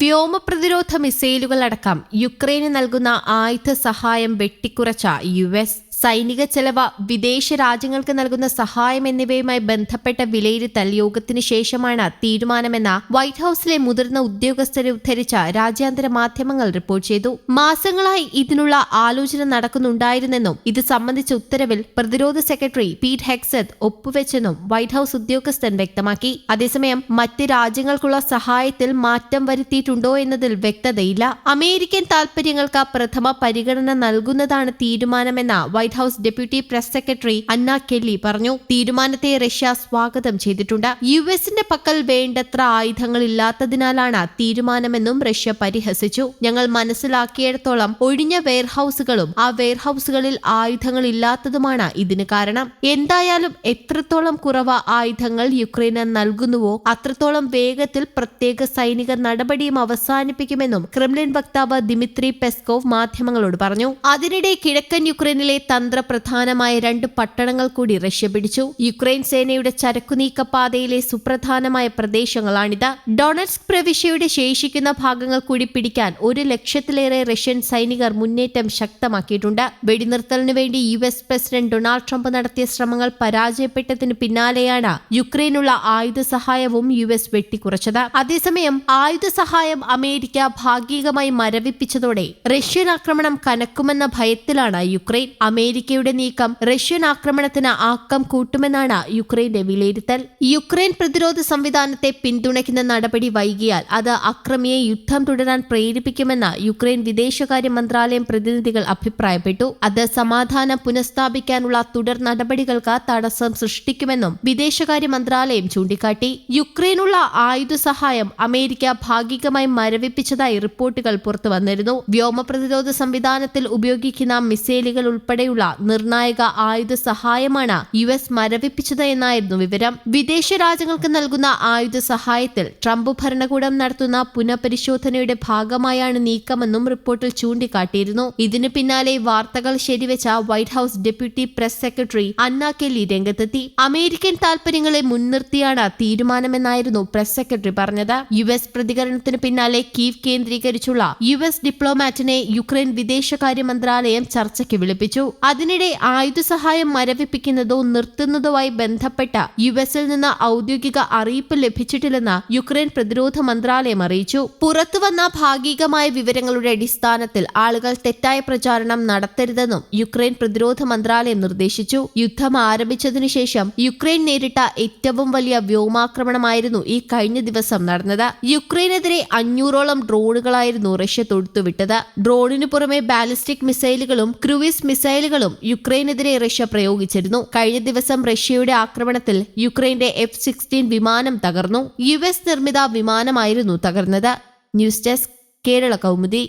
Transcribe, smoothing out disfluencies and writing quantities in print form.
വ്യോമ പ്രതിരോധ മിസൈലുകളടക്കം യുക്രൈന് നൽകുന്ന ആയുധ സഹായം വെട്ടിക്കുറച്ച യുഎസ് സൈനിക ചെലവ്, വിദേശ രാജ്യങ്ങൾക്ക് നൽകുന്ന സഹായം എന്നിവയുമായി ബന്ധപ്പെട്ട വിലയിരുത്തൽ യോഗത്തിന് ശേഷമാണ് തീരുമാനമെന്ന വൈറ്റ് ഹൌസിലെ മുതിർന്ന ഉദ്യോഗസ്ഥരെ ഉദ്ധരിച്ച രാജ്യാന്തര മാധ്യമങ്ങൾ റിപ്പോർട്ട് ചെയ്തു. മാസങ്ങളായി ഇതിനുള്ള ആലോചന നടക്കുന്നുണ്ടായിരുന്നെന്നും ഇത് സംബന്ധിച്ച ഉത്തരവിൽ പ്രതിരോധ സെക്രട്ടറി പീറ്റ് ഹെഗ്സെത്ത് ഒപ്പുവെച്ചെന്നും വൈറ്റ് ഹൌസ് ഉദ്യോഗസ്ഥൻ വ്യക്തമാക്കി. അതേസമയം മറ്റ് രാജ്യങ്ങൾക്കുള്ള സഹായത്തിൽ മാറ്റം വരുത്തിയിട്ടുണ്ടോ എന്നതിൽ വ്യക്തതയില്ല. അമേരിക്കൻ താൽപര്യങ്ങൾക്ക് പ്രഥമ പരിഗണന നൽകുന്നതാണ് തീരുമാനമെന്ന White House deputy press secretary Anna Kelly പറഞ്ഞു. തീരുമാനത്തെ റഷ്യ സ്വാഗതം ചെയ്തിട്ടുണ്ട്. യുഎസിന്റെ പക്കൽ വേണ്ടത്ര ആയുധങ്ങൾ ഇല്ലാത്തതിനാലാണ് തീരുമാനമെന്നും റഷ്യ പരിഹസിച്ചു. ഞങ്ങൾ മനസ്സിലാക്കിയിടത്തോളം ഒഴിഞ്ഞ വെയർഹൌസുകളും ആ വെയർഹൌസുകളിൽ ആയുധങ്ങൾ ഇല്ലാത്തതുമാണ് ഇതിന് കാരണം. എന്തായാലും എത്രത്തോളം കുറവ് ആയുധങ്ങൾ യുക്രൈന് നൽകുന്നുവോ അത്രത്തോളം വേഗത്തിൽ പ്രത്യേക സൈനിക നടപടിയും അവസാനിപ്പിക്കുമെന്നും ക്രെംലിൻ വക്താവ് ദിമിത്രി പെസ്കോവ് മാധ്യമങ്ങളോട് പറഞ്ഞു. അതിനിടെ കിഴക്കൻ യുക്രൈനിലെ തന്ത്രപ്രധാനമായ 2 പട്ടണങ്ങൾ കൂടി റഷ്യ പിടിച്ചു. യുക്രൈൻ സേനയുടെ ചരക്കുനീക്കപ്പാതയിലെ സുപ്രധാനമായ പ്രദേശങ്ങളാണിത്. ഡൊണറ്റ്സ്ക് പ്രവിശ്യയുടെ ശേഷിക്കുന്ന ഭാഗങ്ങൾ കൂടി പിടിക്കാൻ 100,000-ലേറെ റഷ്യൻ സൈനികർ മുന്നേറ്റം ശക്തമാക്കിയിട്ടുണ്ട്. വെടിനിർത്തലിനു വേണ്ടി യുഎസ് പ്രസിഡന്റ് ഡൊണാൾഡ് ട്രംപ് നടത്തിയ ശ്രമങ്ങൾ പരാജയപ്പെട്ടതിന് പിന്നാലെയാണ് യുക്രൈനുള്ള ആയുധ സഹായവും യുഎസ് വെട്ടിക്കുറച്ചത്. അതേസമയം ആയുധ സഹായം അമേരിക്ക ഭാഗികമായി മരവിപ്പിച്ചതോടെ റഷ്യൻ ആക്രമണം കനക്കുമെന്ന ഭയത്തിലാണ് യുക്രൈൻ. അമേരിക്കയുടെ നീക്കം റഷ്യൻ ആക്രമണത്തിന് ആക്കം കൂട്ടുമെന്നാണ് യുക്രൈന്റെ വിലയിരുത്തൽ. യുക്രൈൻ പ്രതിരോധ സംവിധാനത്തെ പിന്തുണയ്ക്കുന്ന നടപടി വൈകിയാൽ അത് അക്രമിയെ യുദ്ധം തുടരാൻ പ്രേരിപ്പിക്കുമെന്ന് യുക്രൈൻ വിദേശകാര്യ മന്ത്രാലയം പ്രതിനിധികൾ അഭിപ്രായപ്പെട്ടു. അത് സമാധാനം പുനഃസ്ഥാപിക്കാനുള്ള തുടർ നടപടികൾക്ക് തടസ്സം സൃഷ്ടിക്കുമെന്നും വിദേശകാര്യ മന്ത്രാലയം ചൂണ്ടിക്കാട്ടി. യുക്രൈനുള്ള ആയുധ സഹായം അമേരിക്ക ഭാഗികമായി മരവിപ്പിച്ചതായി റിപ്പോർട്ടുകൾ പുറത്തുവന്നിരുന്നു. വ്യോമ പ്രതിരോധ സംവിധാനത്തിൽ ഉപയോഗിക്കുന്ന മിസൈലുകൾ ഉൾപ്പെടെയുള്ള നിർണായക ആയുധ സഹായമാണ് യുഎസ് മരവിപ്പിച്ചത് എന്നായിരുന്നു വിവരം. വിദേശ രാജ്യങ്ങൾക്ക് നൽകുന്ന ആയുധ സഹായത്തിൽ ട്രംപ് ഭരണകൂടം നടത്തുന്ന പുനഃപരിശോധനയുടെ ഭാഗമായാണ് നീക്കമെന്നും റിപ്പോർട്ടിൽ ചൂണ്ടിക്കാട്ടിയിരുന്നു. ഇതിനു പിന്നാലെ വാർത്തകൾ ശരിവെച്ച White House deputy press secretary Anna Kelly രംഗത്തെത്തി. അമേരിക്കൻ താൽപര്യങ്ങളെ മുൻനിർത്തിയാണ് തീരുമാനമെന്നായിരുന്നു പ്രസ് സെക്രട്ടറി പറഞ്ഞത്. യുഎസ് പ്രതികരണത്തിന് പിന്നാലെ കീവ് കേന്ദ്രീകരിച്ചുള്ള യുഎസ് ഡിപ്ലോമാറ്റിനെ യുക്രൈൻ വിദേശകാര്യ മന്ത്രാലയം ചർച്ചയ്ക്ക് വിളിപ്പിച്ചു. അതിനിടെ ആയുധ സഹായം മരവിപ്പിക്കുന്നതോ നിർത്തുന്നതുമായി ബന്ധപ്പെട്ട യുഎസിൽ നിന്ന് ഔദ്യോഗിക അറിയിപ്പ് ലഭിച്ചിട്ടില്ലെന്ന് യുക്രൈൻ പ്രതിരോധ മന്ത്രാലയം അറിയിച്ചു. പുറത്തുവന്ന ഭാഗികമായ വിവരങ്ങളുടെ അടിസ്ഥാനത്തിൽ ആളുകൾ തെറ്റായ പ്രചാരണം നടത്തരുതെന്നും യുക്രൈൻ പ്രതിരോധ മന്ത്രാലയം നിർദ്ദേശിച്ചു. യുദ്ധം ആരംഭിച്ചതിനു ശേഷം യുക്രൈൻ നേരിട്ട ഏറ്റവും വലിയ വ്യോമാക്രമണമായിരുന്നു ഈ കഴിഞ്ഞ ദിവസം നടന്നത്. യുക്രൈനെതിരെ 500ഓളം ഡ്രോണുകളായിരുന്നു റഷ്യ തൊടുത്തുവിട്ടത്. ഡ്രോണിനു പുറമെ ബാലിസ്റ്റിക് മിസൈലുകളും ക്രൂയിസ് മിസൈലുകളും യുക്രൈനെതിരെ റഷ്യ പ്രയോഗിച്ചിരുന്നു. കഴിഞ്ഞ ദിവസം റഷ്യയുടെ ആക്രമണത്തിൽ യുക്രൈന്റെ F-16 വിമാനം തകർന്നു. യുഎസ് നിർമ്മിത വിമാനമായിരുന്നു തകർന്നത്. News desk, Kerala Kaumudi.